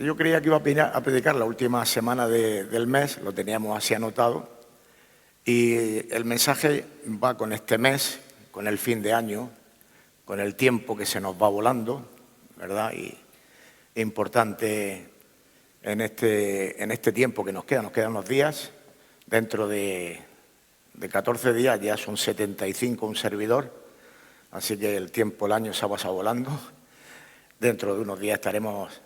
Yo creía que iba a predicar la última semana del mes, lo teníamos así anotado, y el mensaje va con este mes, con el fin de año, con el tiempo que se nos va volando, ¿verdad? Y es importante en este tiempo que nos quedan unos días, dentro de 14 días ya son 75 un servidor, así que el tiempo, el año se ha pasado volando. Dentro de unos días estaremos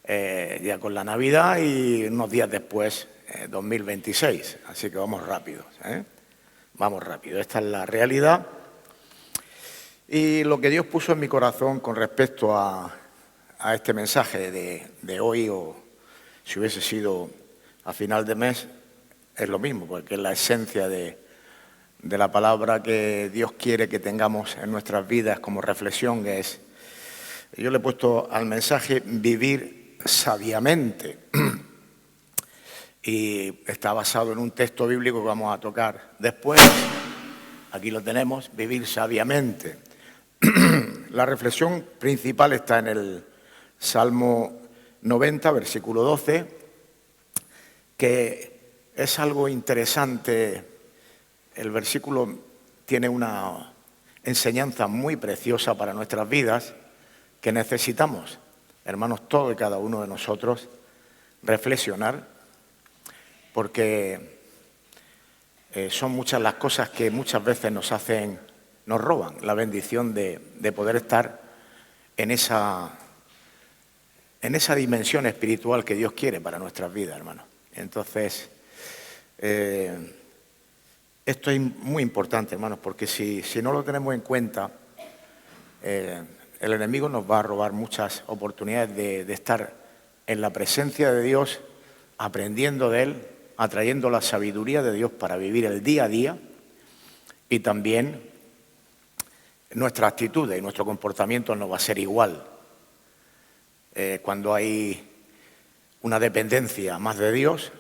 ya con la Navidad y unos días después 2026, así que vamos rápidos, vamos rápido. Esta es la realidad y lo que Dios puso en mi corazón con respecto a este mensaje de hoy, o si hubiese sido a final de mes, es lo mismo, porque es la esencia de la palabra que Dios quiere que tengamos en nuestras vidas como reflexión, que es, yo le he puesto al mensaje vivir sabiamente, y está basado en un texto bíblico que vamos a tocar después. Aquí lo tenemos, vivir sabiamente. La reflexión principal está en el Salmo 90, versículo 12, que es algo interesante. El versículo tiene una enseñanza muy preciosa para nuestras vidas que necesitamos, hermanos, todos y cada uno de nosotros, reflexionar, porque son muchas las cosas que muchas veces nos roban la bendición de poder estar en esa dimensión espiritual que Dios quiere para nuestras vidas, hermanos. Entonces, esto es muy importante, hermanos, porque si no lo tenemos en cuenta, el enemigo nos va a robar muchas oportunidades de estar en la presencia de Dios, aprendiendo de Él, atrayendo la sabiduría de Dios para vivir el día a día, y también nuestra actitud y nuestro comportamiento no va a ser igual. Cuando hay una dependencia más de Dios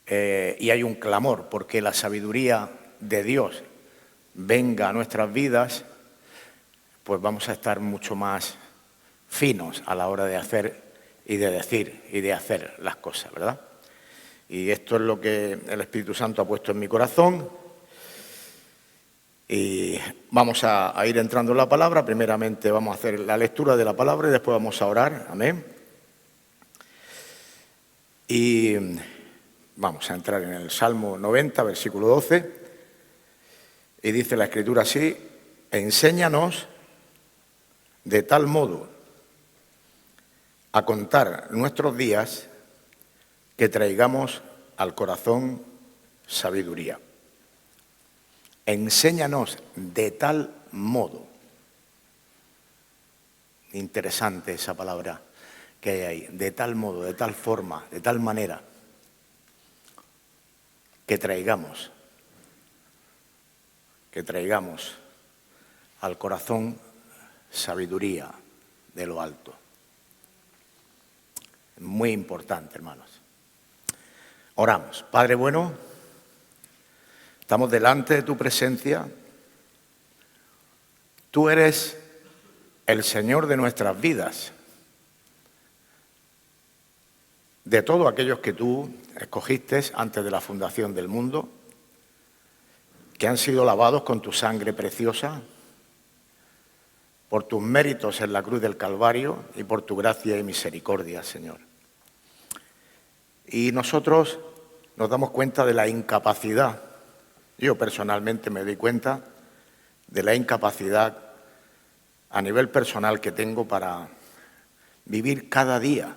y hay un clamor porque la sabiduría de Dios venga a nuestras vidas, pues vamos a estar mucho más finos a la hora de hacer y de decir y de hacer las cosas, ¿verdad? Y esto es lo que el Espíritu Santo ha puesto en mi corazón. Y vamos a ir entrando en la palabra. Primeramente vamos a hacer la lectura de la palabra y después vamos a orar. Amén. Y vamos a entrar en el Salmo 90, versículo 12. Y dice la Escritura así: enséñanos de tal modo a contar nuestros días que traigamos al corazón sabiduría. Enséñanos de tal modo. Interesante esa palabra que hay ahí. De tal modo, de tal forma, de tal manera que traigamos al corazón sabiduría de lo alto. Muy importante, hermanos. Oramos. Padre bueno, estamos delante de tu presencia. Tú eres el Señor de nuestras vidas, de todos aquellos que tú escogiste antes de la fundación del mundo, que han sido lavados con tu sangre preciosa, por tus méritos en la cruz del Calvario y por tu gracia y misericordia, Señor. Y nosotros nos damos cuenta de la incapacidad. Yo personalmente me doy cuenta de la incapacidad a nivel personal que tengo para vivir cada día,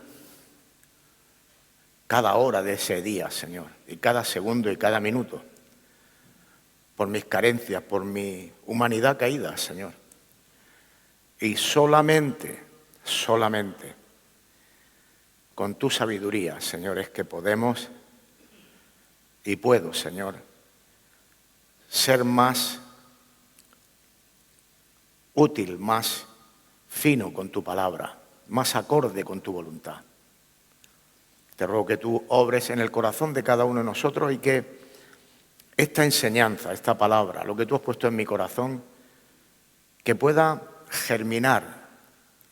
cada hora de ese día, Señor, y cada segundo y cada minuto, por mis carencias, por mi humanidad caída, Señor. Y solamente con tu sabiduría, Señor, es que podemos y puedo, Señor, ser más útil, más fino con tu palabra, más acorde con tu voluntad. Te ruego que tú obres en el corazón de cada uno de nosotros y que esta enseñanza, esta palabra, lo que tú has puesto en mi corazón, que pueda germinar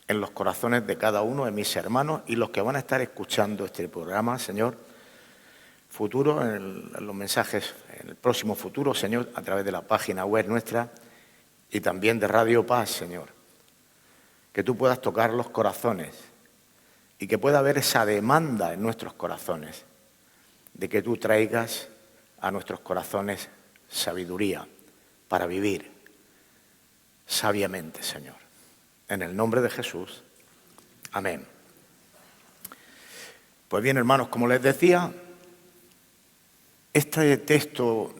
en los corazones de cada uno de mis hermanos y los que van a estar escuchando este programa, Señor, futuro, en los mensajes, en el próximo futuro, Señor, a través de la página web nuestra y también de Radio Paz, Señor. Que tú puedas tocar los corazones y que pueda haber esa demanda en nuestros corazones de que tú traigas a nuestros corazones sabiduría para vivir sabiamente, Señor. En el nombre de Jesús. Amén. Pues bien, hermanos, como les decía, este texto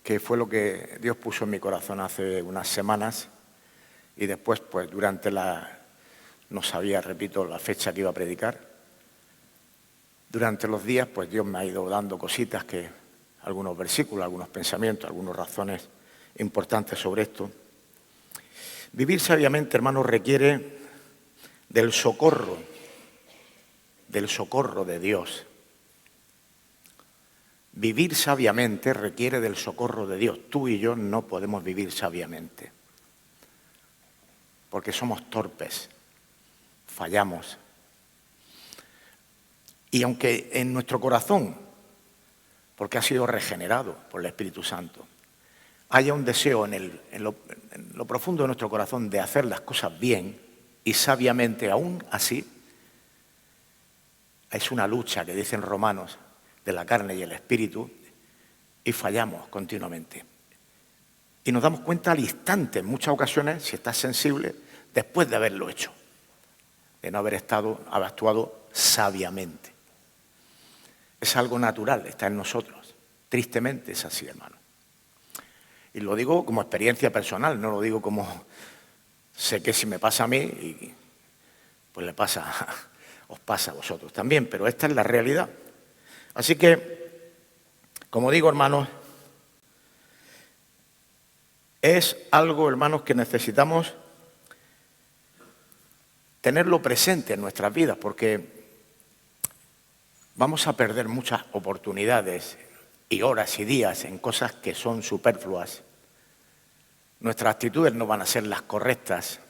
que fue lo que Dios puso en mi corazón hace unas semanas y después, pues durante no sabía, repito, la fecha que iba a predicar. Durante los días, pues Dios me ha ido dando cositas, algunos versículos, algunos pensamientos, algunas razones importantes sobre esto. Vivir sabiamente, hermanos, requiere del socorro de Dios. Vivir sabiamente requiere del socorro de Dios. Tú y yo no podemos vivir sabiamente, porque somos torpes, fallamos. Y aunque en nuestro corazón, porque ha sido regenerado por el Espíritu Santo, haya un deseo en lo profundo de nuestro corazón de hacer las cosas bien y sabiamente, aún así, es una lucha que dicen Romanos de la carne y el espíritu y fallamos continuamente. Y nos damos cuenta al instante, en muchas ocasiones, si estás sensible, después de haberlo hecho, de no haber actuado sabiamente. Es algo natural, está en nosotros. Tristemente es así, hermano. Y lo digo como experiencia personal, no lo digo como sé que si me pasa a mí, pues os pasa a vosotros también, pero esta es la realidad. Así que, como digo, hermanos, es algo, hermanos, que necesitamos tenerlo presente en nuestras vidas, porque vamos a perder muchas oportunidades y horas y días en cosas que son superfluas. Nuestras actitudes no van a ser las correctas.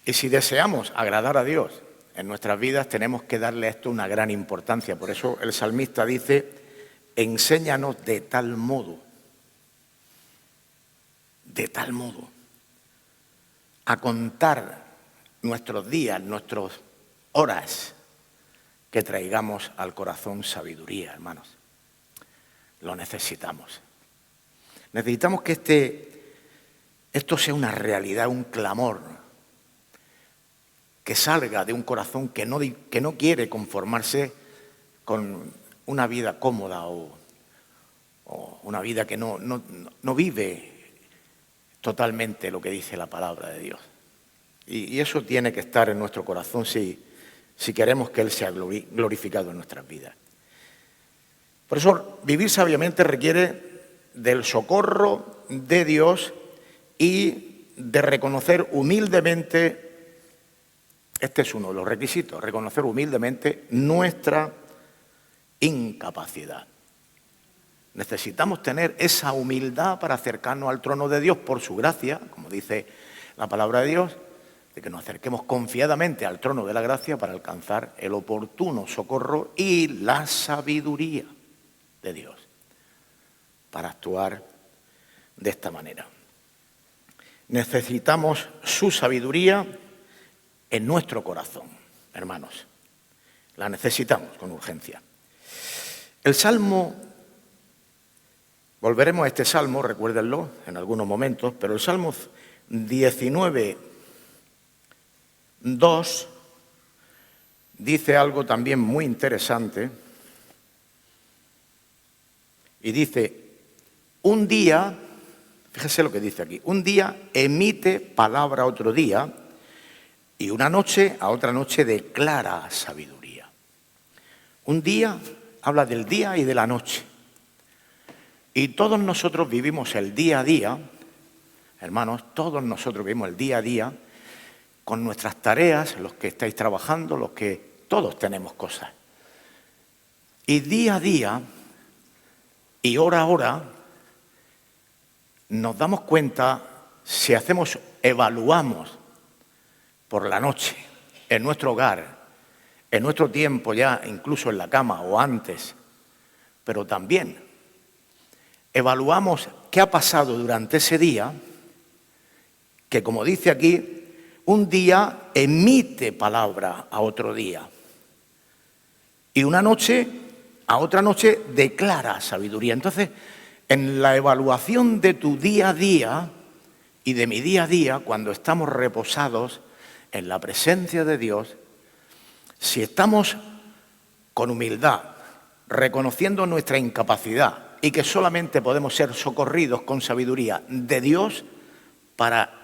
Y si deseamos agradar a Dios en nuestras vidas, tenemos que darle a esto una gran importancia. Por eso el salmista dice, enséñanos de tal modo, a contar nuestros días, nuestras horas, que traigamos al corazón sabiduría, hermanos. Lo necesitamos. Necesitamos que esto sea una realidad, un clamor, que salga de un corazón que no quiere conformarse con una vida cómoda o una vida que no vive totalmente lo que dice la palabra de Dios. Y eso tiene que estar en nuestro corazón si queremos que Él sea glorificado en nuestras vidas. Por eso, vivir sabiamente requiere del socorro de Dios y de reconocer humildemente, este es uno de los requisitos, reconocer humildemente nuestra incapacidad. Necesitamos tener esa humildad para acercarnos al trono de Dios por su gracia, como dice la palabra de Dios, de que nos acerquemos confiadamente al trono de la gracia para alcanzar el oportuno socorro y la sabiduría de Dios para actuar de esta manera. Necesitamos su sabiduría en nuestro corazón, hermanos. La necesitamos con urgencia. El Salmo, volveremos a este Salmo, recuérdenlo en algunos momentos, pero el Salmo 19, 2 dice algo también muy interesante y dice, un día, fíjese lo que dice aquí, un día emite palabra a otro día y una noche a otra noche declara sabiduría. Un día habla del día y de la noche. Y todos nosotros vivimos el día a día, hermanos, todos nosotros vivimos el día a día con nuestras tareas, los que estáis trabajando, todos tenemos cosas. Y día a día y hora a hora nos damos cuenta, si evaluamos por la noche, en nuestro hogar, en nuestro tiempo ya, incluso en la cama o antes, pero también evaluamos qué ha pasado durante ese día, que como dice aquí, un día emite palabra a otro día y una noche a otra noche declara sabiduría. Entonces, en la evaluación de tu día a día y de mi día a día, cuando estamos reposados en la presencia de Dios, si estamos con humildad, reconociendo nuestra incapacidad y que solamente podemos ser socorridos con sabiduría de Dios para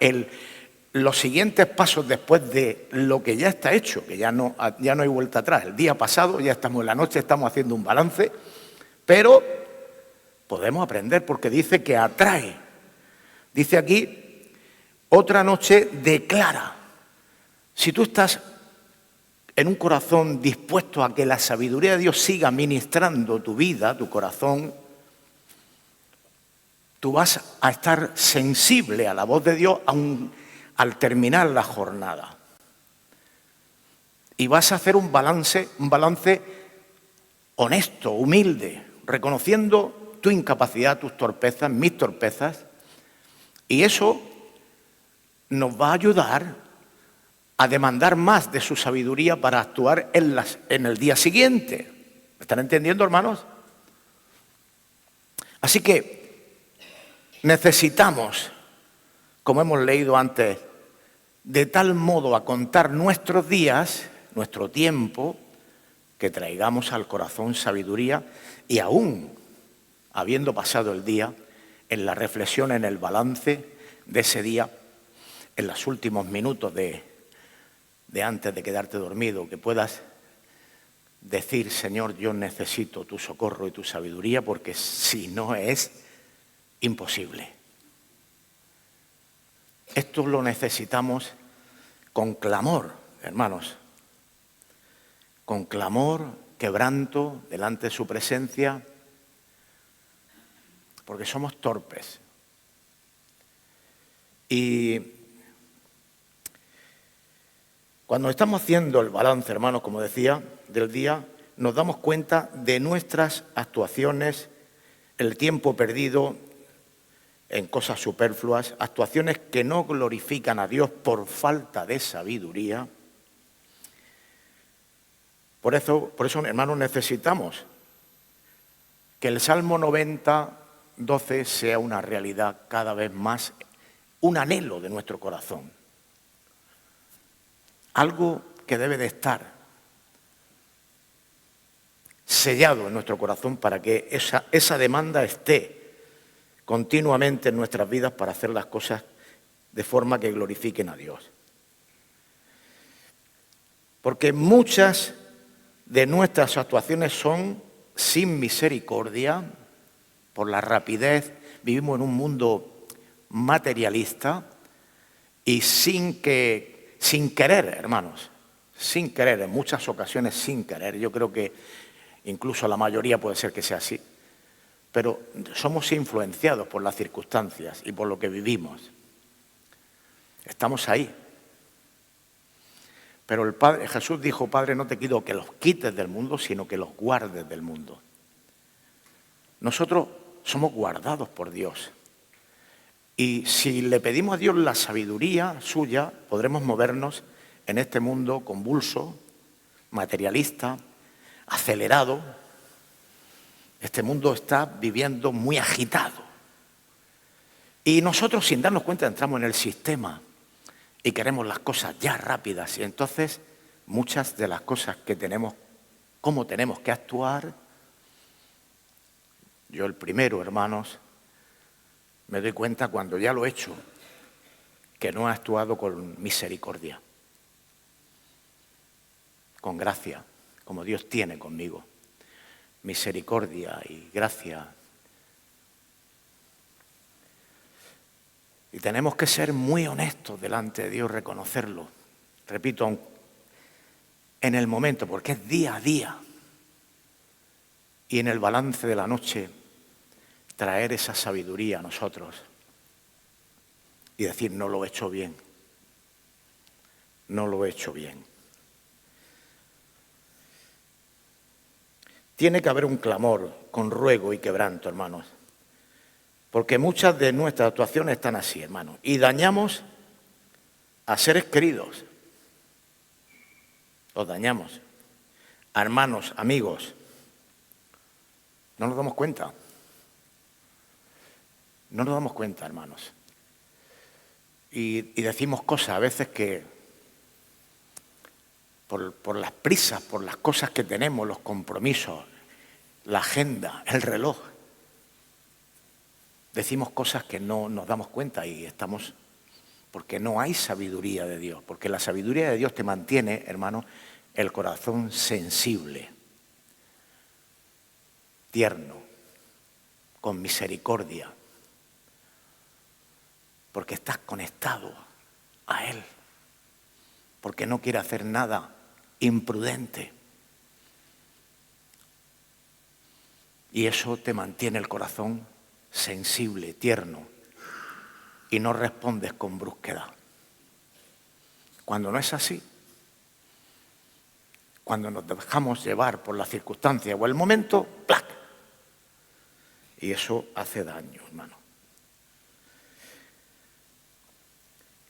los siguientes pasos después de lo que ya está hecho, que ya no hay vuelta atrás. El día pasado, ya estamos en la noche, estamos haciendo un balance, pero podemos aprender porque dice que atrae. Dice aquí, otra noche declara. Si tú estás en un corazón dispuesto a que la sabiduría de Dios siga ministrando tu vida, tu corazón, tú vas a estar sensible a la voz de Dios al terminar la jornada. Y vas a hacer un balance honesto, humilde, reconociendo tu incapacidad, tus torpezas, mis torpezas, y eso nos va a ayudar a demandar más de su sabiduría para actuar en el día siguiente. ¿Me están entendiendo, hermanos? Así que necesitamos, como hemos leído antes, de tal modo a contar nuestros días, nuestro tiempo, que traigamos al corazón sabiduría y aún, habiendo pasado el día, en la reflexión, en el balance de ese día, en los últimos minutos de antes de quedarte dormido, que puedas decir, Señor, yo necesito tu socorro y tu sabiduría, porque si no es imposible. Esto lo necesitamos con clamor, hermanos, con clamor, quebranto delante de su presencia, porque somos torpes. Y cuando estamos haciendo el balance, hermanos, como decía, del día, nos damos cuenta de nuestras actuaciones, el tiempo perdido en cosas superfluas, actuaciones que no glorifican a Dios por falta de sabiduría. Por eso, hermanos, necesitamos que el Salmo 90, 12 sea una realidad cada vez más, un anhelo de nuestro corazón. Algo que debe de estar sellado en nuestro corazón para que esa demanda esté continuamente en nuestras vidas para hacer las cosas de forma que glorifiquen a Dios. Porque muchas de nuestras actuaciones son sin misericordia, por la rapidez, vivimos en un mundo materialista y sin querer, hermanos, sin querer, en muchas ocasiones sin querer, yo creo que incluso la mayoría puede ser que sea así, pero somos influenciados por las circunstancias y por lo que vivimos. Estamos ahí. Pero Jesús dijo, Padre, no te pido que los quites del mundo, sino que los guardes del mundo. Nosotros somos guardados por Dios. Y si le pedimos a Dios la sabiduría suya, podremos movernos en este mundo convulso, materialista, acelerado. Este mundo está viviendo muy agitado. Y nosotros, sin darnos cuenta, entramos en el sistema y queremos las cosas ya rápidas. Y entonces, muchas de las cosas que tenemos, cómo tenemos que actuar, yo el primero, hermanos, me doy cuenta cuando ya lo he hecho, que no he actuado con misericordia, con gracia, como Dios tiene conmigo. Misericordia y gracia. Y tenemos que ser muy honestos delante de Dios, reconocerlo. Repito, en el momento, porque es día a día. Y en el balance de la noche, traer esa sabiduría a nosotros y decir, no lo he hecho bien. no lo he hecho bien. Tiene que haber un clamor con ruego y quebranto, hermanos, porque muchas de nuestras actuaciones están así, hermanos, y dañamos a seres queridos, los dañamos, a hermanos, amigos, no nos damos cuenta, hermanos, y decimos cosas a veces que por las prisas, por las cosas que tenemos, los compromisos, la agenda, el reloj, decimos cosas que no nos damos cuenta y estamos, porque no hay sabiduría de Dios, porque la sabiduría de Dios te mantiene, hermano, el corazón sensible, tierno, con misericordia, porque estás conectado a Él, porque no quiere hacer nada imprudente. Y eso te mantiene el corazón sensible, tierno, y no respondes con brusquedad. Cuando no es así, cuando nos dejamos llevar por las circunstancias o el momento, ¡plac! Y eso hace daño, hermano.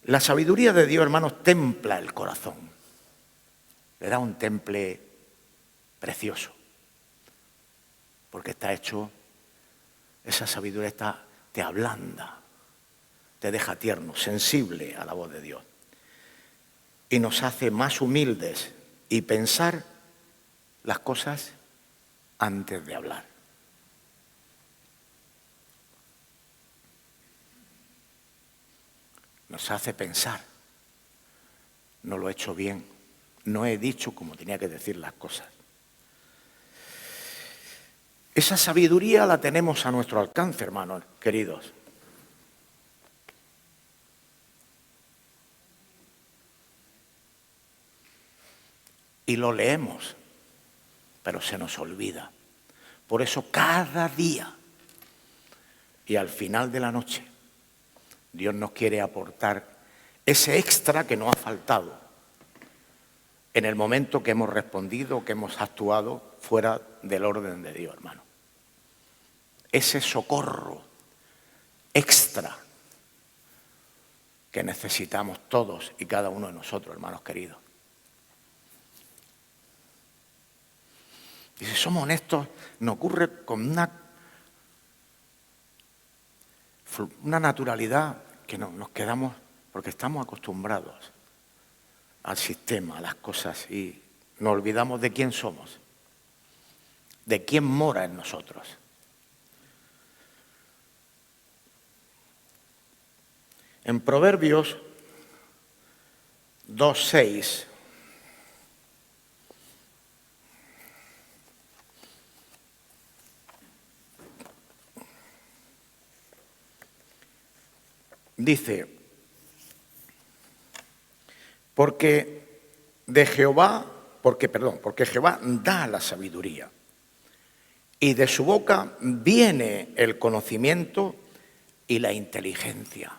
La sabiduría de Dios, hermanos, templa el corazón. Le da un temple precioso. Porque está hecho, esa sabiduría te ablanda, te deja tierno, sensible a la voz de Dios. Y nos hace más humildes y pensar las cosas antes de hablar. Nos hace pensar, no lo he hecho bien, no he dicho como tenía que decir las cosas. Esa sabiduría la tenemos a nuestro alcance, hermanos queridos. Y lo leemos, pero se nos olvida. Por eso cada día y al final de la noche, Dios nos quiere aportar ese extra que nos ha faltado en el momento que hemos respondido, que hemos actuado fuera del orden de Dios, hermano. Ese socorro extra que necesitamos todos y cada uno de nosotros, hermanos queridos. Y si somos honestos, nos ocurre con una naturalidad que nos quedamos, porque estamos acostumbrados al sistema, a las cosas, y nos olvidamos de quién somos, de quién mora en nosotros. En Proverbios 2:6 dice, porque Jehová da la sabiduría y de su boca viene el conocimiento y la inteligencia.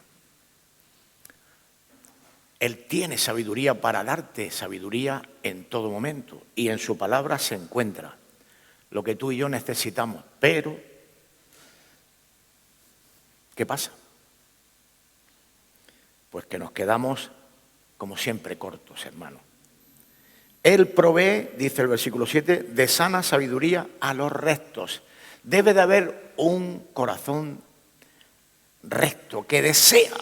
Él tiene sabiduría para darte sabiduría en todo momento y en su palabra se encuentra lo que tú y yo necesitamos. Pero, ¿qué pasa? Pues que nos quedamos, como siempre, cortos, hermano. Él provee, dice el versículo 7, de sana sabiduría a los rectos. Debe de haber un corazón recto que desea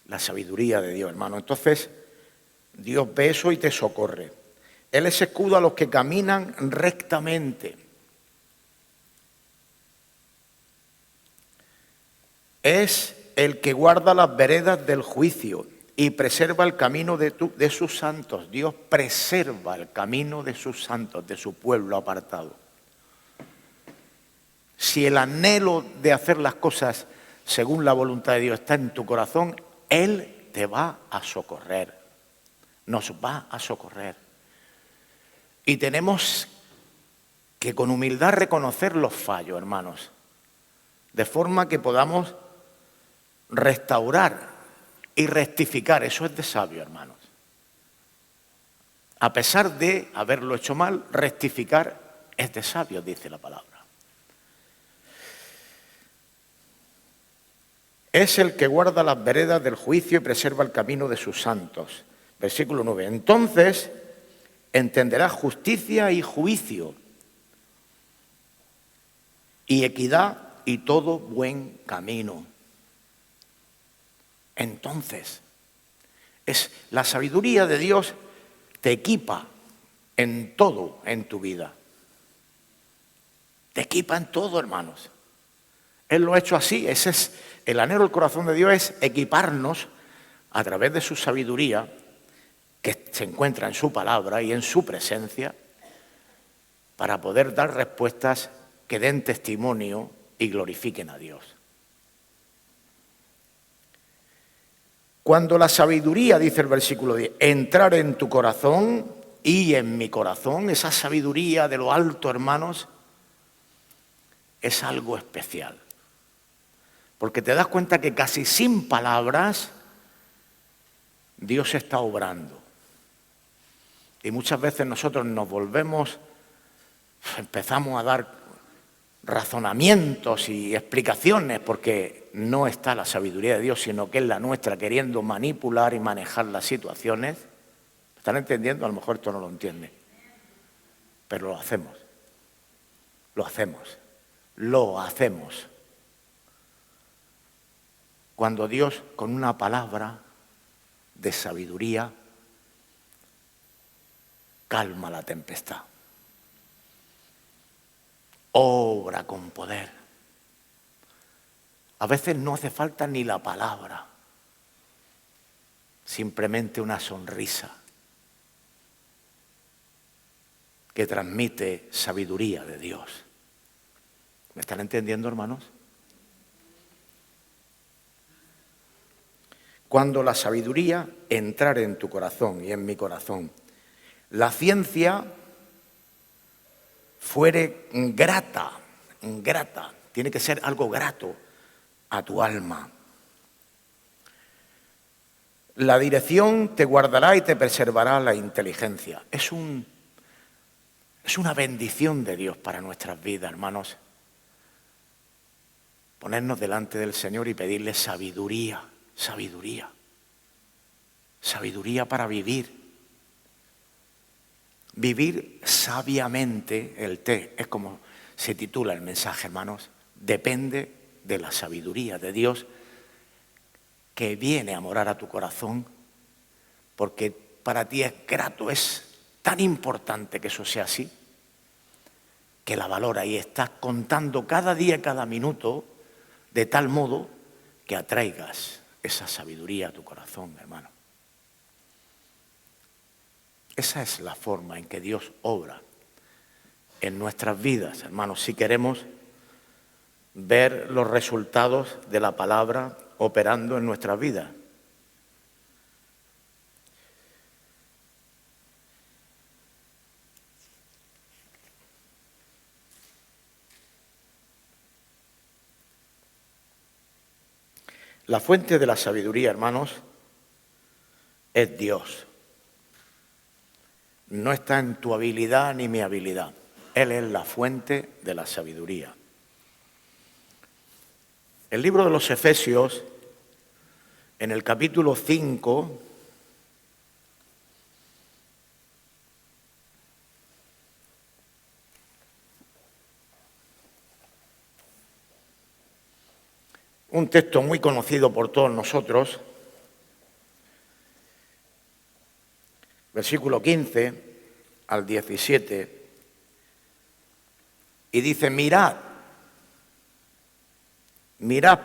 la sabiduría de Dios, hermano. Entonces, Dios ve eso y te socorre. Él es escudo a los que caminan rectamente. Es el que guarda las veredas del juicio y preserva el camino de sus santos. Dios preserva el camino de sus santos, de su pueblo apartado. Si el anhelo de hacer las cosas según la voluntad de Dios está en tu corazón, Él te va a socorrer, nos va a socorrer. Y tenemos que con humildad reconocer los fallos, hermanos, de forma que podamos restaurar y rectificar. Eso es de sabio, hermanos. A pesar de haberlo hecho mal, rectificar es de sabio, dice la palabra. Es el que guarda las veredas del juicio y preserva el camino de sus santos. Versículo 9. Entonces entenderás justicia y juicio, y equidad y todo buen camino. Entonces, la sabiduría de Dios te equipa en todo en tu vida. Te equipa en todo, hermanos. Él lo ha hecho así. Ese es el anhelo del corazón de Dios, es equiparnos a través de su sabiduría, que se encuentra en su palabra y en su presencia, para poder dar respuestas que den testimonio y glorifiquen a Dios. Cuando la sabiduría, dice el versículo 10, entrar en tu corazón y en mi corazón, esa sabiduría de lo alto, hermanos, es algo especial. Porque te das cuenta que casi sin palabras Dios está obrando. Y muchas veces nosotros empezamos a dar razonamientos y explicaciones porque no está la sabiduría de Dios, sino que es la nuestra, queriendo manipular y manejar las situaciones. ¿Están entendiendo? A lo mejor esto no lo entiende. Pero lo hacemos. Lo hacemos. Lo hacemos. Cuando Dios, con una palabra de sabiduría, calma la tempestad. Obra con poder. A veces no hace falta ni la palabra, simplemente una sonrisa que transmite sabiduría de Dios. ¿Me están entendiendo, hermanos? Cuando la sabiduría entrare en tu corazón y en mi corazón, la ciencia fuere grata, tiene que ser algo grato a tu alma. La dirección te guardará y te preservará la inteligencia. Es una bendición de Dios para nuestras vidas, hermanos. Ponernos delante del Señor y pedirle sabiduría, sabiduría para vivir. Vivir sabiamente, es como se titula el mensaje, hermanos, depende de la sabiduría de Dios que viene a morar a tu corazón, porque para ti es grato, es tan importante que eso sea así, que la valora y estás contando cada día, cada minuto, de tal modo que atraigas esa sabiduría a tu corazón, hermano. Esa es la forma en que Dios obra en nuestras vidas, hermanos, si queremos ver los resultados de la palabra operando en nuestras vidas. La fuente de la sabiduría, hermanos, es Dios. No está en tu habilidad ni mi habilidad. Él es la fuente de la sabiduría. El libro de los Efesios, en el capítulo 5, un texto muy conocido por todos nosotros, versículo 15 al 17, y dice, mirad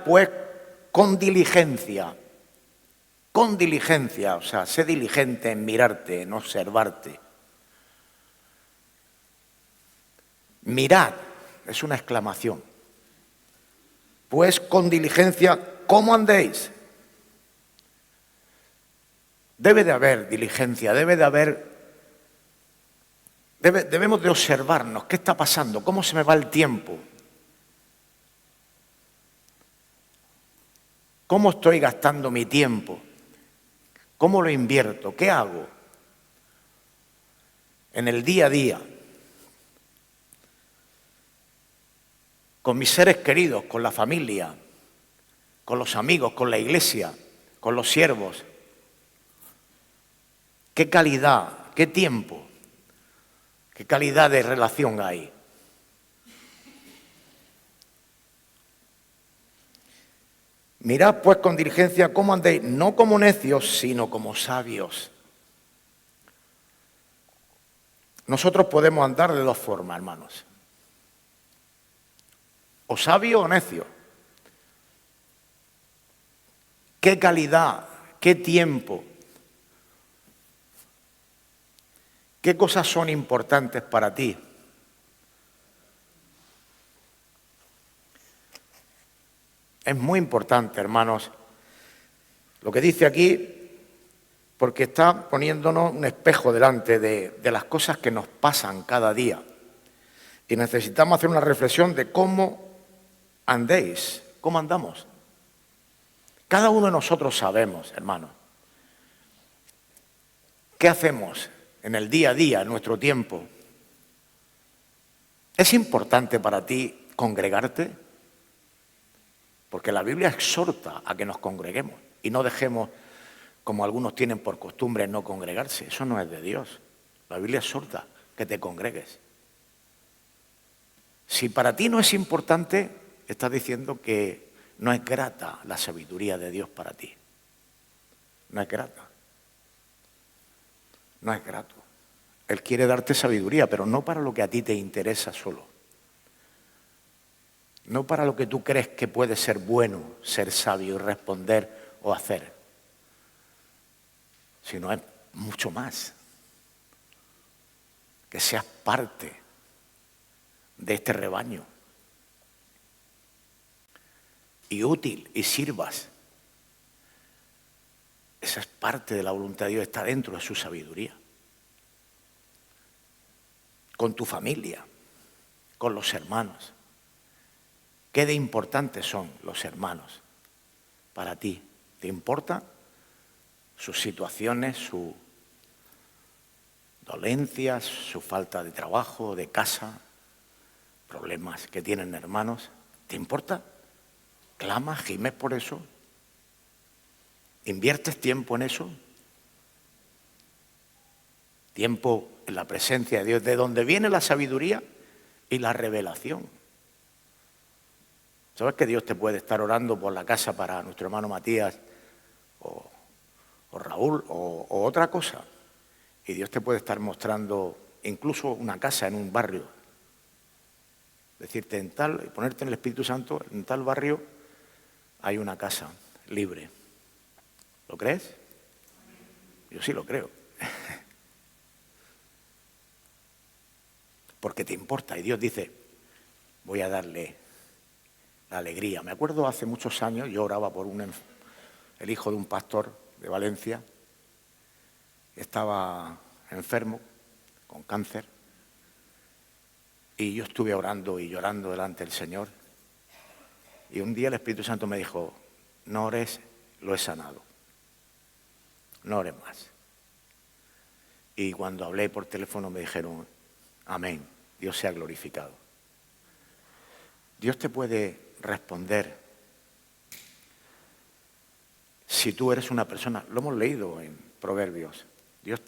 pues con diligencia, o sea, sé diligente en mirarte, en observarte. Mirad, es una exclamación. Pues con diligencia, ¿cómo andéis? Debe de haber diligencia, debemos de observarnos, ¿qué está pasando? ¿Cómo se me va el tiempo? ¿Cómo estoy gastando mi tiempo? ¿Cómo lo invierto? ¿Qué hago? En el día a día, con mis seres queridos, con la familia, con los amigos, con la iglesia, con los siervos. ¿Qué calidad, qué tiempo, qué calidad de relación hay? Mirad pues con diligencia cómo andéis, no como necios, sino como sabios. Nosotros podemos andar de dos formas, hermanos. O sabio o necio. ¿Qué calidad? ¿Qué tiempo? ¿Qué cosas son importantes para ti? Es muy importante, hermanos, lo que dice aquí, porque está poniéndonos un espejo delante de las cosas que nos pasan cada día. Y necesitamos hacer una reflexión de cómo andéis, cómo andamos. Cada uno de nosotros sabemos, hermanos, qué hacemos en el día a día, en nuestro tiempo. ¿Es importante para ti congregarte? Porque la Biblia exhorta a que nos congreguemos y no dejemos, como algunos tienen por costumbre, no congregarse. Eso no es de Dios. La Biblia exhorta que te congregues. Si para ti no es importante, estás diciendo que no es grata la sabiduría de Dios para ti. No es grata. No es grato. Él quiere darte sabiduría, pero no para lo que a ti te interesa solo. No para lo que tú crees que puede ser bueno, ser sabio y responder o hacer, sino es mucho más. Que seas parte de este rebaño y útil y sirvas. Esa es parte de la voluntad de Dios, está dentro de su sabiduría. Con tu familia, con los hermanos. ¿Qué de importantes son los hermanos para ti? ¿Te importan sus situaciones, sus dolencias, su falta de trabajo, de casa, problemas que tienen hermanos? ¿Te importa? ¿Clamas, gimes por eso? ¿Inviertes tiempo en eso? Tiempo en la presencia de Dios, de donde viene la sabiduría y la revelación. ¿Sabes que Dios te puede estar orando por la casa para nuestro hermano Matías o Raúl o otra cosa? Y Dios te puede estar mostrando incluso una casa en un barrio. Decirte ponerte en el Espíritu Santo, en tal barrio hay una casa libre. ¿Lo crees? Yo sí lo creo. Porque te importa. Y Dios dice, voy a darle la alegría. Me acuerdo hace muchos años, yo oraba por el hijo de un pastor de Valencia, que estaba enfermo, con cáncer, y yo estuve orando y llorando delante del Señor. Y un día el Espíritu Santo me dijo, no ores, lo he sanado. No ores más. Y cuando hablé por teléfono me dijeron, amén, Dios sea glorificado. Dios te puede responder si tú eres una persona, lo hemos leído en Proverbios, Dios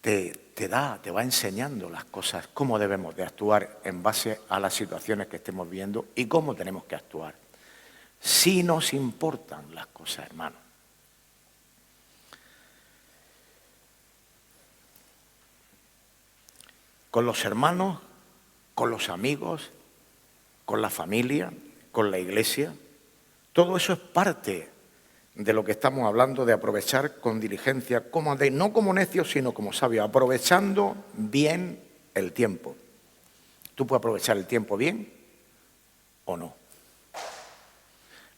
te va enseñando las cosas, cómo debemos de actuar en base a las situaciones que estemos viendo y cómo tenemos que actuar. Si nos importan las cosas, hermanos. Con los hermanos, con los amigos, con la familia, con la iglesia. Todo eso es parte de lo que estamos hablando, de aprovechar con diligencia, no como necios, sino como sabios, aprovechando bien el tiempo. ¿Tú puedes aprovechar el tiempo bien o no?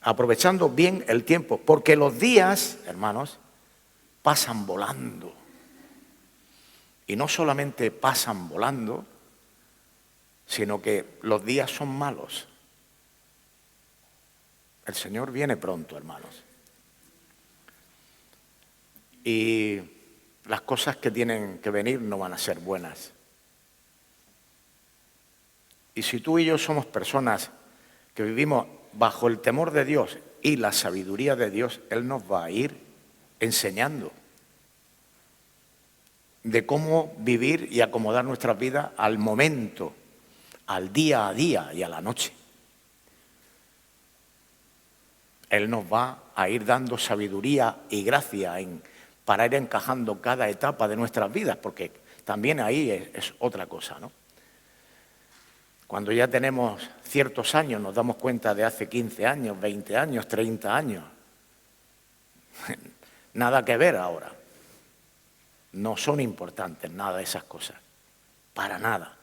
Aprovechando bien el tiempo, porque los días, hermanos, pasan volando. Y no solamente pasan volando, sino que los días son malos. El Señor viene pronto, hermanos. y las cosas que tienen que venir no van a ser buenas. Y si tú y yo somos personas que vivimos bajo el temor de Dios y la sabiduría de Dios, Él nos va a ir enseñando de cómo vivir y acomodar nuestras vidas al momento, al día a día y a la noche. Él nos va a ir dando sabiduría y gracia para ir encajando cada etapa de nuestras vidas, porque también ahí es otra cosa, ¿no? Cuando ya tenemos ciertos años, nos damos cuenta de hace 15 años, 20 años, 30 años. Nada que ver ahora. No son importantes nada de esas cosas. Para nada.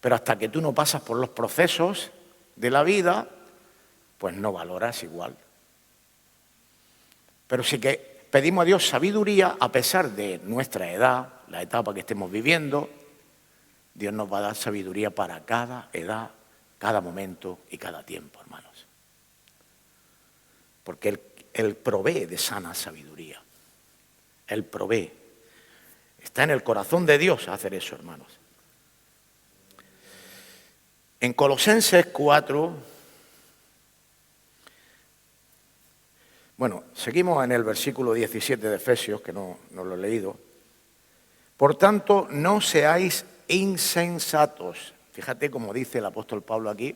Pero hasta que tú no pasas por los procesos de la vida, pues no valoras igual. Pero sí que pedimos a Dios sabiduría a pesar de nuestra edad, la etapa que estemos viviendo. Dios nos va a dar sabiduría para cada edad, cada momento y cada tiempo, hermanos. Porque Él provee de sana sabiduría. Él provee. Está en el corazón de Dios hacer eso, hermanos. En Colosenses 4, bueno, seguimos en el versículo 17 de Efesios, que no lo he leído. Por tanto, no seáis insensatos. Fíjate cómo dice el apóstol Pablo aquí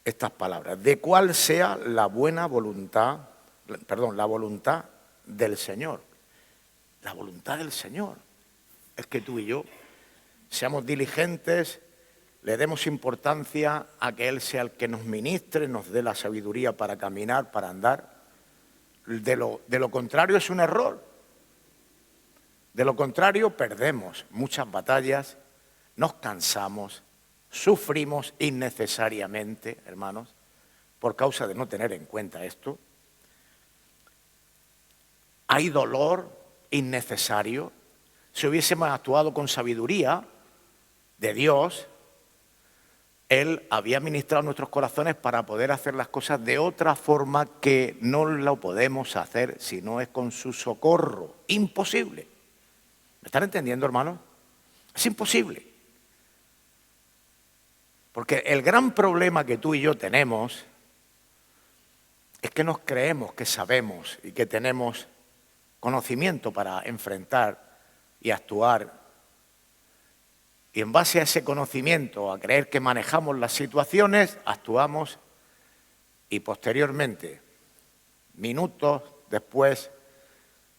estas palabras. De cuál sea la buena voluntad, la voluntad del Señor. La voluntad del Señor es que tú y yo seamos diligentes, le demos importancia a que Él sea el que nos ministre, nos dé la sabiduría para caminar, para andar. De lo contrario es un error. De lo contrario perdemos muchas batallas, nos cansamos, sufrimos innecesariamente, hermanos, por causa de no tener en cuenta esto. Hay dolor innecesario. Si hubiésemos actuado con sabiduría de Dios, Él había ministrado nuestros corazones para poder hacer las cosas de otra forma que no lo podemos hacer si no es con su socorro. Imposible. ¿Me están entendiendo, hermanos? Es imposible. Porque el gran problema que tú y yo tenemos es que nos creemos que sabemos y que tenemos conocimiento para enfrentar y actuar. Y en base a ese conocimiento, a creer que manejamos las situaciones, actuamos y posteriormente, minutos después,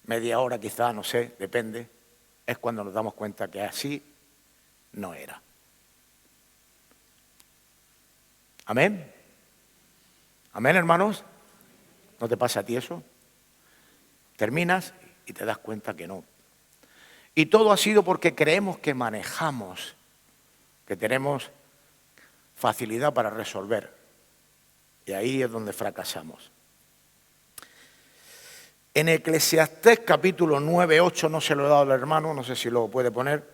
media hora quizá, no sé, depende, es cuando nos damos cuenta que así no era. ¿Amén? ¿Amén, hermanos? ¿No te pasa a ti eso? Terminas y te das cuenta que no. Y todo ha sido porque creemos que manejamos, que tenemos facilidad para resolver. Y ahí es donde fracasamos. En Eclesiastés capítulo 9:8, no se lo he dado al hermano, no sé si lo puede poner.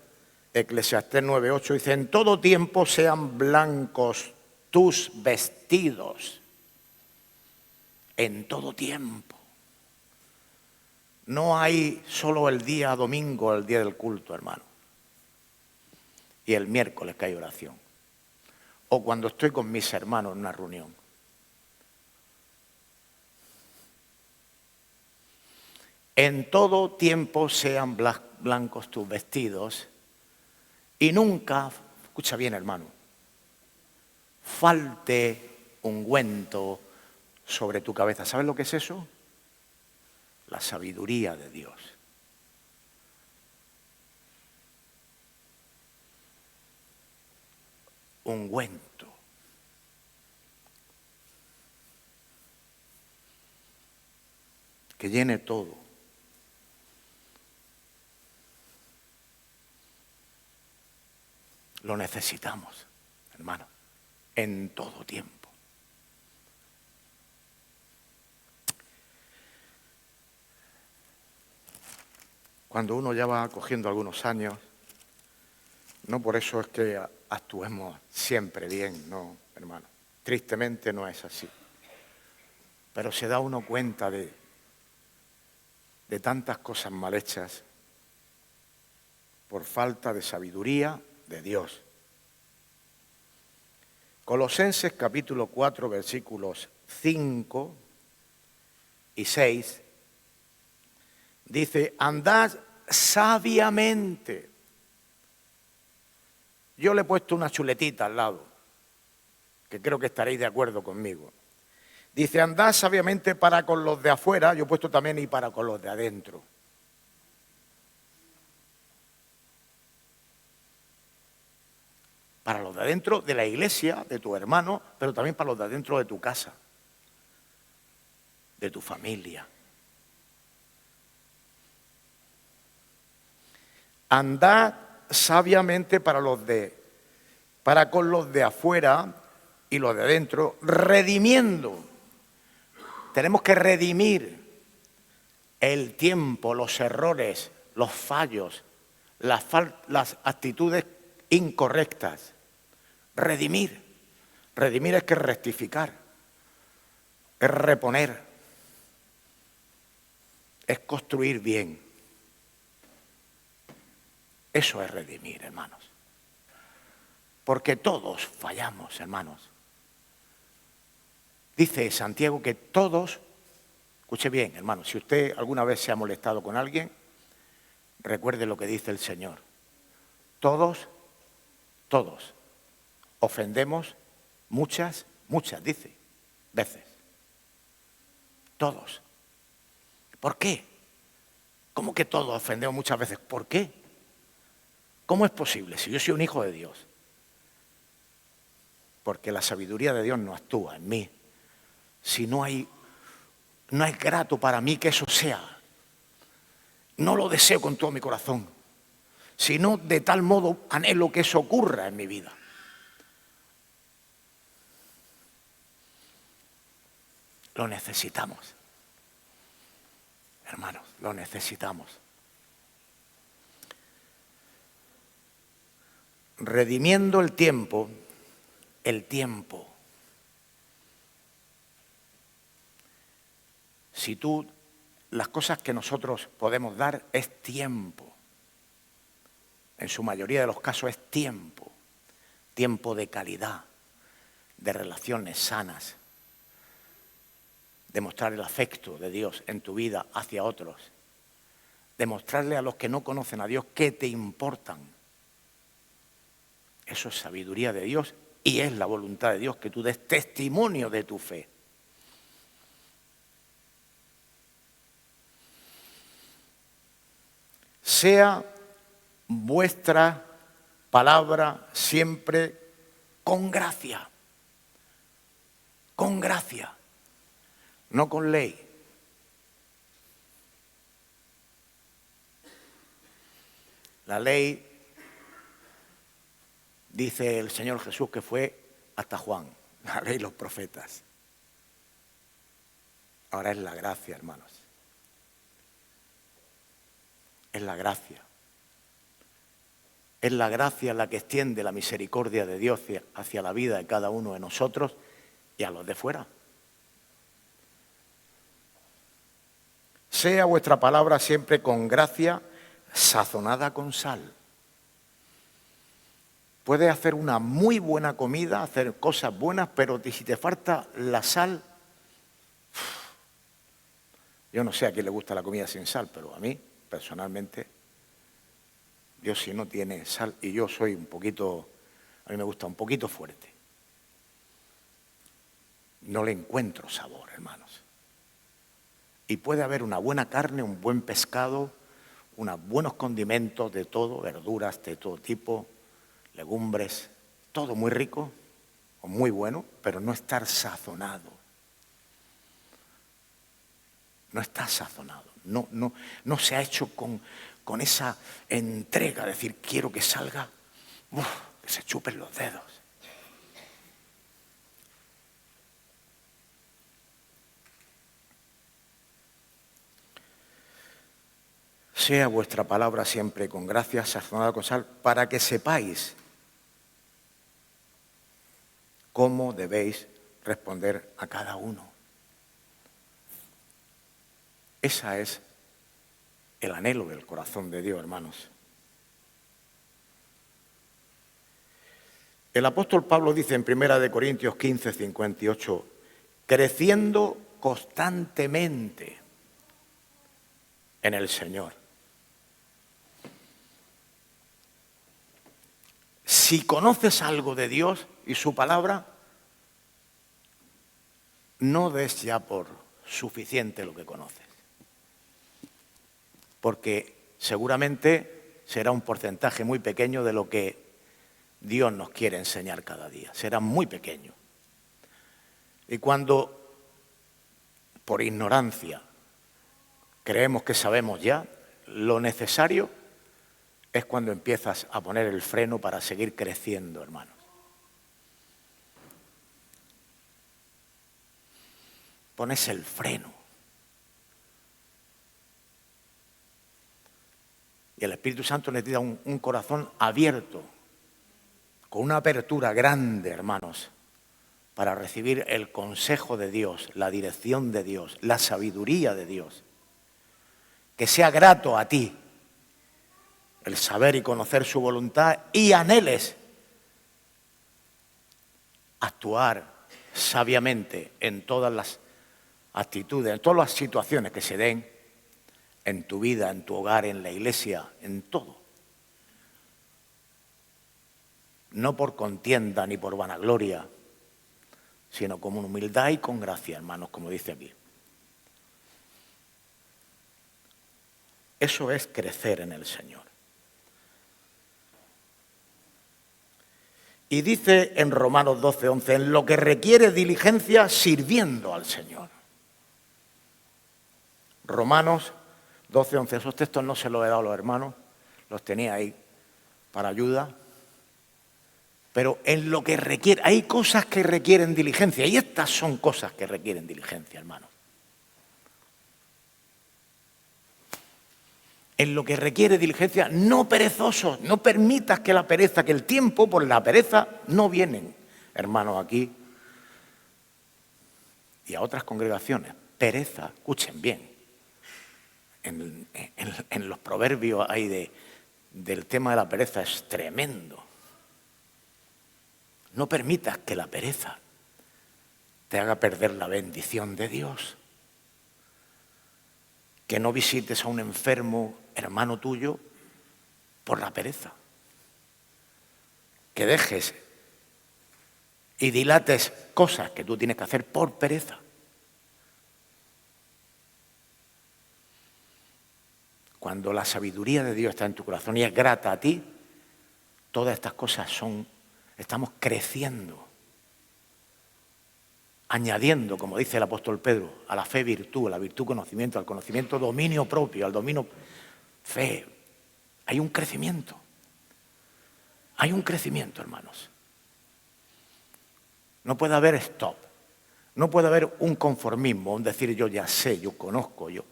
Eclesiastés 9:8 dice, en todo tiempo sean blancos tus vestidos. En todo tiempo. No hay solo el día domingo, el día del culto, hermano. Y el miércoles que hay oración. O cuando estoy con mis hermanos en una reunión. En todo tiempo sean blancos tus vestidos y nunca, escucha bien, hermano, falte ungüento sobre tu cabeza. ¿Sabes lo que es eso? La sabiduría de Dios. Ungüento. Que llene todo. Lo necesitamos, hermano, en todo tiempo. Cuando uno ya va cogiendo algunos años, no por eso es que actuemos siempre bien, no, hermano. Tristemente no es así. Pero se da uno cuenta de tantas cosas mal hechas por falta de sabiduría de Dios. Colosenses capítulo 4, versículos 5 y 6, dice, andad sabiamente. Yo le he puesto una chuletita al lado, que creo que estaréis de acuerdo conmigo. Dice, andad sabiamente para con los de afuera, yo he puesto también y para con los de adentro. Para los de adentro de la iglesia, de tu hermano, pero también para los de adentro de tu casa, de tu familia. Andad sabiamente para con los de afuera y los de adentro, redimiendo. Tenemos que redimir el tiempo, los errores, los fallos, las actitudes incorrectas. Redimir. Redimir es que rectificar, es reponer, es construir bien. Eso es redimir, hermanos. Porque todos fallamos, hermanos. Dice Santiago que todos, escuche bien, hermanos, si usted alguna vez se ha molestado con alguien, recuerde lo que dice el Señor. Todos ofendemos muchas, dice, veces. Todos. ¿Por qué? ¿Cómo que todos ofendemos muchas veces? ¿Por qué? ¿Cómo es posible si yo soy un hijo de Dios? Porque la sabiduría de Dios no actúa en mí. Si no es grato para mí que eso sea. No lo deseo con todo mi corazón. Sino de tal modo anhelo que eso ocurra en mi vida. Lo necesitamos. Hermanos, lo necesitamos. Redimiendo el tiempo. Si las cosas que nosotros podemos dar es tiempo. En su mayoría de los casos es tiempo. Tiempo de calidad, de relaciones sanas. Demostrar el afecto de Dios en tu vida hacia otros. Demostrarle a los que no conocen a Dios que te importan. Eso es sabiduría de Dios y es la voluntad de Dios que tú des testimonio de tu fe. Sea vuestra palabra siempre con gracia. Con gracia. No con ley. La ley, dice el Señor Jesús, que fue hasta Juan. La ley y los profetas. Ahora es la gracia, hermanos. Es la gracia. Es la gracia la que extiende la misericordia de Dios hacia la vida de cada uno de nosotros y a los de fuera. Sea vuestra palabra siempre con gracia, sazonada con sal. Puedes hacer una muy buena comida, hacer cosas buenas, pero si te falta la sal, yo no sé a quién le gusta la comida sin sal, pero a mí, personalmente, yo si no tiene sal, y yo soy a mí me gusta un poquito fuerte, no le encuentro sabor, hermanos. Y puede haber una buena carne, un buen pescado, unos buenos condimentos de todo, verduras de todo tipo, legumbres, todo muy rico o muy bueno, pero no estar sazonado. No está sazonado, no se ha hecho con esa entrega, es decir, quiero que salga, que se chupen los dedos. Sea vuestra palabra siempre con gracia, sazonada con sal, para que sepáis cómo debéis responder a cada uno. Ese es el anhelo del corazón de Dios, hermanos. El apóstol Pablo dice en 1 Corintios 15, 58, creciendo constantemente en el Señor. Si conoces algo de Dios y su palabra, no des ya por suficiente lo que conoces, porque seguramente será un porcentaje muy pequeño de lo que Dios nos quiere enseñar cada día, será muy pequeño. Y cuando, por ignorancia, creemos que sabemos ya, lo necesario es cuando empiezas a poner el freno para seguir creciendo, hermanos. Pones el freno. Y el Espíritu Santo necesita un corazón abierto, con una apertura grande, hermanos, para recibir el consejo de Dios, la dirección de Dios, la sabiduría de Dios. Que sea grato a ti el saber y conocer su voluntad y anheles actuar sabiamente en todas las actitudes, en todas las situaciones que se den en tu vida, en tu hogar, en la iglesia, en todo. No por contienda ni por vanagloria, sino con humildad y con gracia, hermanos, como dice aquí. Eso es crecer en el Señor. Y dice en Romanos 12, 11, en lo que requiere diligencia sirviendo al Señor. Romanos 12, 11, esos textos no se los he dado a los hermanos, los tenía ahí para ayuda. Pero en lo que requiere, hay cosas que requieren diligencia y estas son cosas que requieren diligencia, hermanos. En lo que requiere diligencia, no perezosos, no permitas que la pereza, que el tiempo por la pereza no vienen, hermanos, aquí y a otras congregaciones. Pereza, escuchen bien, en los proverbios hay del tema de la pereza es tremendo. No permitas que la pereza te haga perder la bendición de Dios. Que no visites a un enfermo hermano tuyo por la pereza. Que dejes y dilates cosas que tú tienes que hacer por pereza. Cuando la sabiduría de Dios está en tu corazón y es grata a ti, todas estas cosas estamos creciendo, añadiendo, como dice el apóstol Pedro, a la fe virtud, a la virtud conocimiento, al conocimiento dominio propio, al dominio fe. Hay un crecimiento, hermanos. No puede haber stop, no puede haber un conformismo, un decir yo ya sé, yo conozco, yo.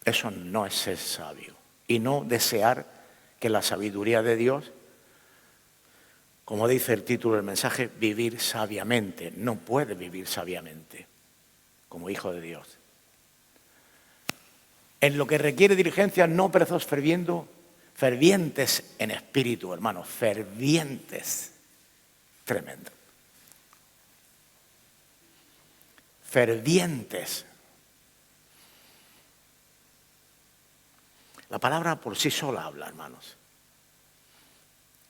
Eso no es ser sabio y no desear que la sabiduría de Dios, como dice el título del mensaje, vivir sabiamente. No puede vivir sabiamente como hijo de Dios. En lo que requiere diligencia, no perezosos fervientes en espíritu, hermanos, fervientes. Tremendo. Fervientes. La palabra por sí sola habla, hermanos.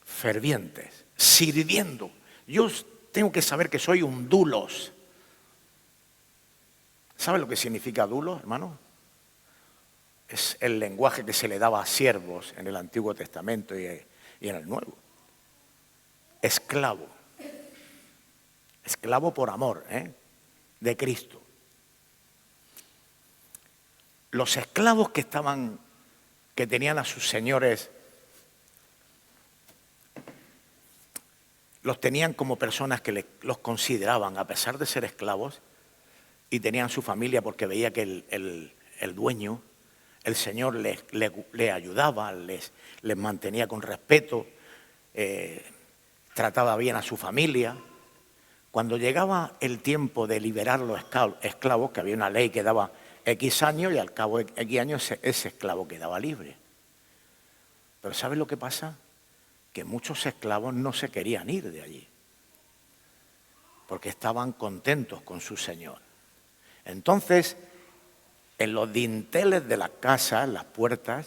Fervientes, sirviendo. Yo tengo que saber que soy un dulos. ¿Sabe lo que significa dulos, hermano? Es el lenguaje que se le daba a siervos en el Antiguo Testamento y en el Nuevo. Esclavo. Esclavo por amor, de Cristo. Los esclavos que tenían a sus señores, los tenían como personas que los consideraban, a pesar de ser esclavos, y tenían su familia porque veía que el dueño, el Señor, les ayudaba, les mantenía con respeto, trataba bien a su familia, Cuando llegaba el tiempo de liberar los esclavos, que había una ley que daba X años y al cabo de X años ese esclavo quedaba libre. Pero ¿sabes lo que pasa? Que muchos esclavos no se querían ir de allí, porque estaban contentos con su señor. Entonces, en los dinteles de las casas, en las puertas,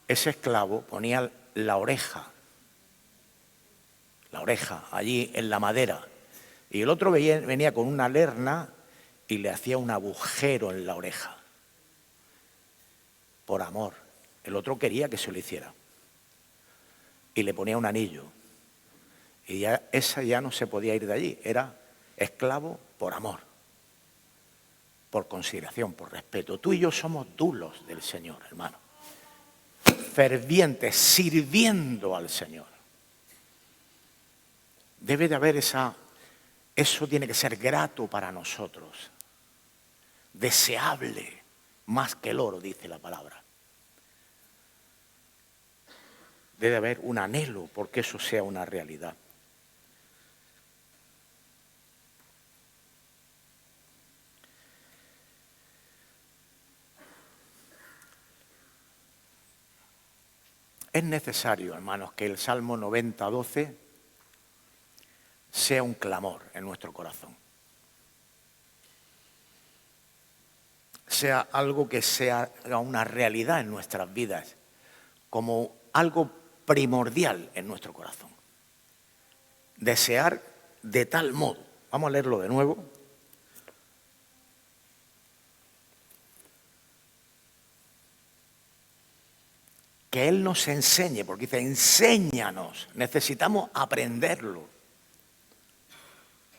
ese esclavo ponía la oreja allí en la madera, y el otro venía con una lerna y le hacía un agujero en la oreja, por amor. El otro quería que se lo hiciera, y le ponía un anillo, y esa ya no se podía ir de allí, era esclavo por amor, por consideración, por respeto. Tú y yo somos dulos del Señor, hermano, fervientes, sirviendo al Señor. Debe de haber eso tiene que ser grato para nosotros, deseable, más que el oro, dice la palabra. Debe haber un anhelo porque eso sea una realidad. Es necesario, hermanos, que el Salmo 90:12 sea un clamor en nuestro corazón. Sea algo que sea una realidad en nuestras vidas, como algo primordial en nuestro corazón. Desear de tal modo. Vamos a leerlo de nuevo. Que Él nos enseñe, porque dice, enséñanos. Necesitamos aprenderlo.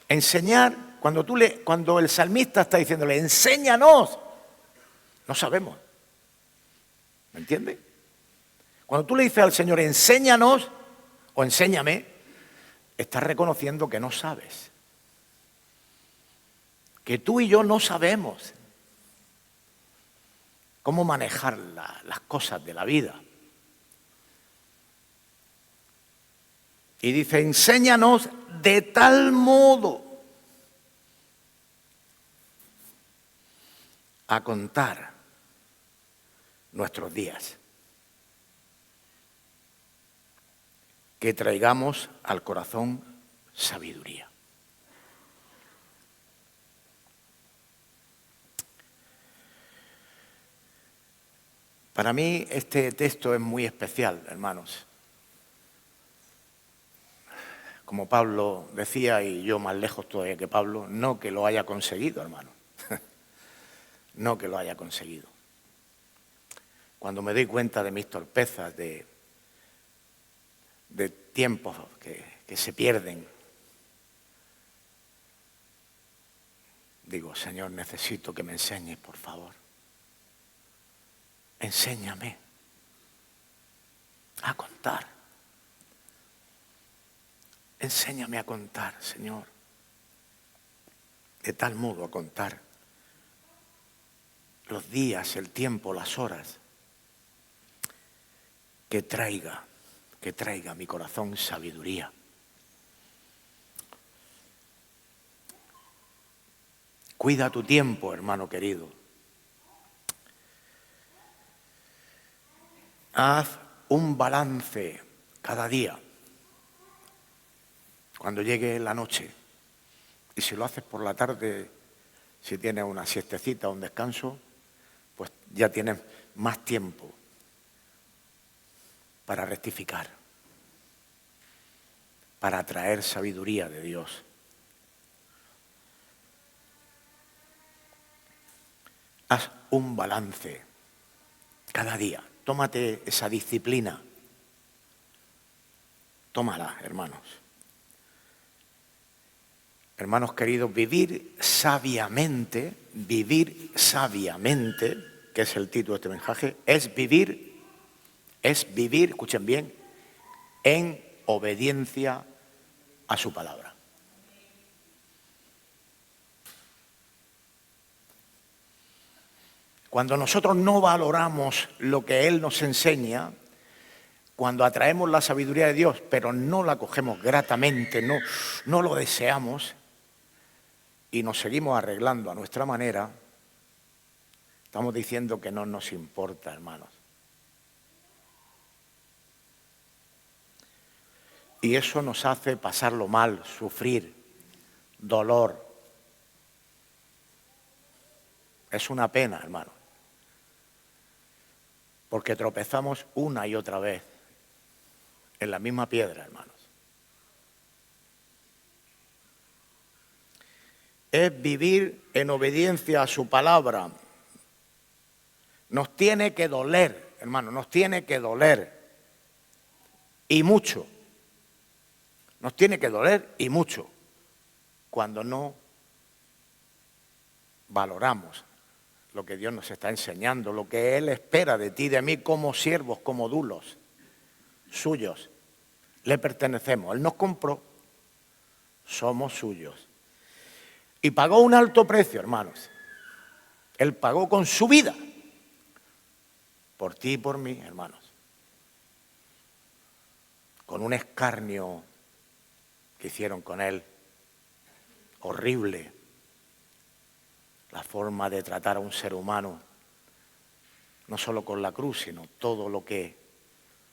Enseñar, cuando el salmista está diciéndole, enséñanos, no sabemos. ¿Me entiende? Cuando tú le dices al Señor, enséñanos o enséñame, estás reconociendo que no sabes. Que tú y yo no sabemos cómo manejar las cosas de la vida. Y dice, enséñanos de tal modo a contar nuestros días, que traigamos al corazón sabiduría. Para mí este texto es muy especial, hermanos. Como Pablo decía, y yo más lejos todavía que Pablo, no que lo haya conseguido, hermano. No que lo haya conseguido. Cuando me doy cuenta de mis torpezas, de tiempos que se pierden, digo, Señor, necesito que me enseñes, por favor. Enséñame a contar. Enséñame a contar, Señor. De tal modo a contar los días, el tiempo, las horas, que traiga a mi corazón sabiduría. Cuida tu tiempo, hermano querido. Haz un balance cada día, cuando llegue la noche. Y si lo haces por la tarde, si tienes una siestecita o un descanso, pues ya tienes más tiempo para rectificar, para atraer sabiduría de Dios. Haz un balance cada día. Tómate esa disciplina. Tómala, hermanos. Hermanos queridos, vivir sabiamente, que es el título de este mensaje, es vivir, escuchen bien, en obediencia a su palabra. Cuando nosotros no valoramos lo que Él nos enseña, cuando atraemos la sabiduría de Dios, pero no la cogemos gratamente, no lo deseamos y nos seguimos arreglando a nuestra manera, estamos diciendo que no nos importa, hermanos. Y eso nos hace pasarlo mal, sufrir, dolor. Es una pena, hermanos, porque tropezamos una y otra vez en la misma piedra, hermanos. Es vivir en obediencia a su palabra. Nos tiene que doler, hermanos, nos tiene que doler. Y mucho. Nos tiene que doler y mucho cuando no valoramos lo que Dios nos está enseñando, lo que Él espera de ti y de mí como siervos, como dulos suyos. Le pertenecemos. Él nos compró, somos suyos. Y pagó un alto precio, hermanos. Él pagó con su vida por ti y por mí, hermanos. Con un escarnio que hicieron con Él, horrible. La forma de tratar a un ser humano, no solo con la cruz, sino todo lo que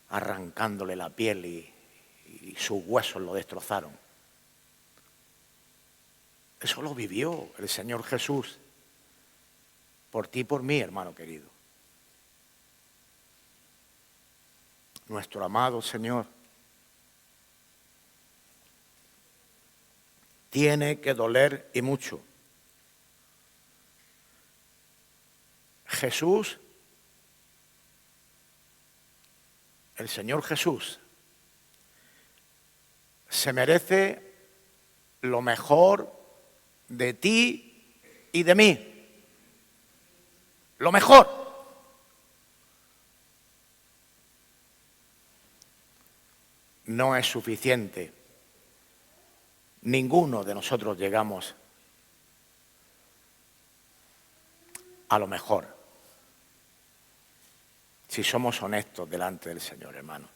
arrancándole la piel y sus huesos lo destrozaron. Eso lo vivió el Señor Jesús por ti y por mí, hermano querido. Nuestro amado Señor tiene que doler y mucho. Jesús, el Señor Jesús, se merece lo mejor de ti y de mí. Lo mejor. No es suficiente. Ninguno de nosotros llegamos a lo mejor, si somos honestos delante del Señor, hermano.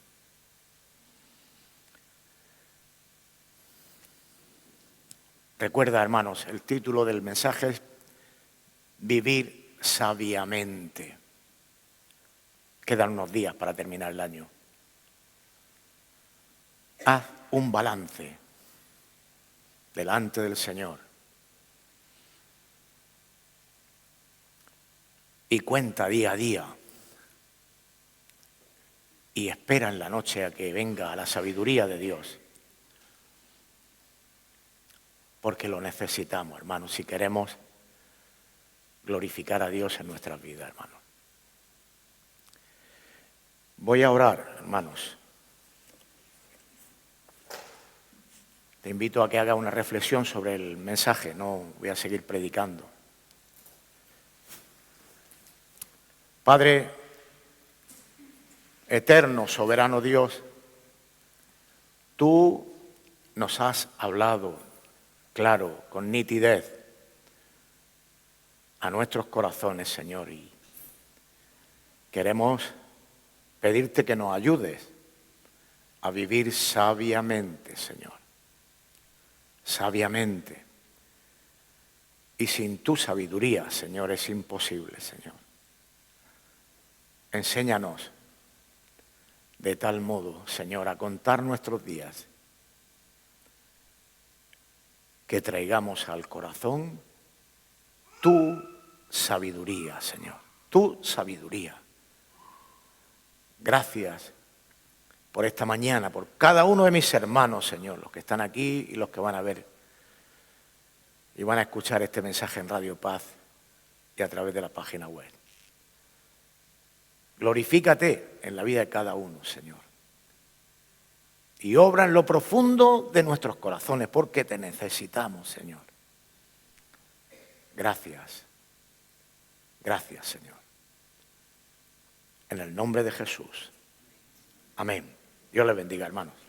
Recuerda, hermanos, el título del mensaje es Vivir sabiamente. Quedan unos días para terminar el año. Haz un balance delante del Señor y cuenta día a día y espera en la noche a que venga la sabiduría de Dios, porque lo necesitamos, hermanos, si queremos glorificar a Dios en nuestras vidas, hermanos. Voy a orar, hermanos. Te invito a que hagas una reflexión sobre el mensaje, no voy a seguir predicando. Padre eterno, soberano Dios, tú nos has hablado, claro, con nitidez, a nuestros corazones, Señor, y queremos pedirte que nos ayudes a vivir sabiamente, Señor. Sabiamente. Y sin tu sabiduría, Señor, es imposible, Señor. Enséñanos de tal modo, Señor, a contar nuestros días, que traigamos al corazón tu sabiduría, Señor, tu sabiduría. Gracias por esta mañana, por cada uno de mis hermanos, Señor, los que están aquí y los que van a ver y van a escuchar este mensaje en Radio Paz y a través de la página web. Glorifícate en la vida de cada uno, Señor. Y obra en lo profundo de nuestros corazones, porque te necesitamos, Señor. Gracias. Gracias, Señor. En el nombre de Jesús. Amén. Dios les bendiga, hermanos.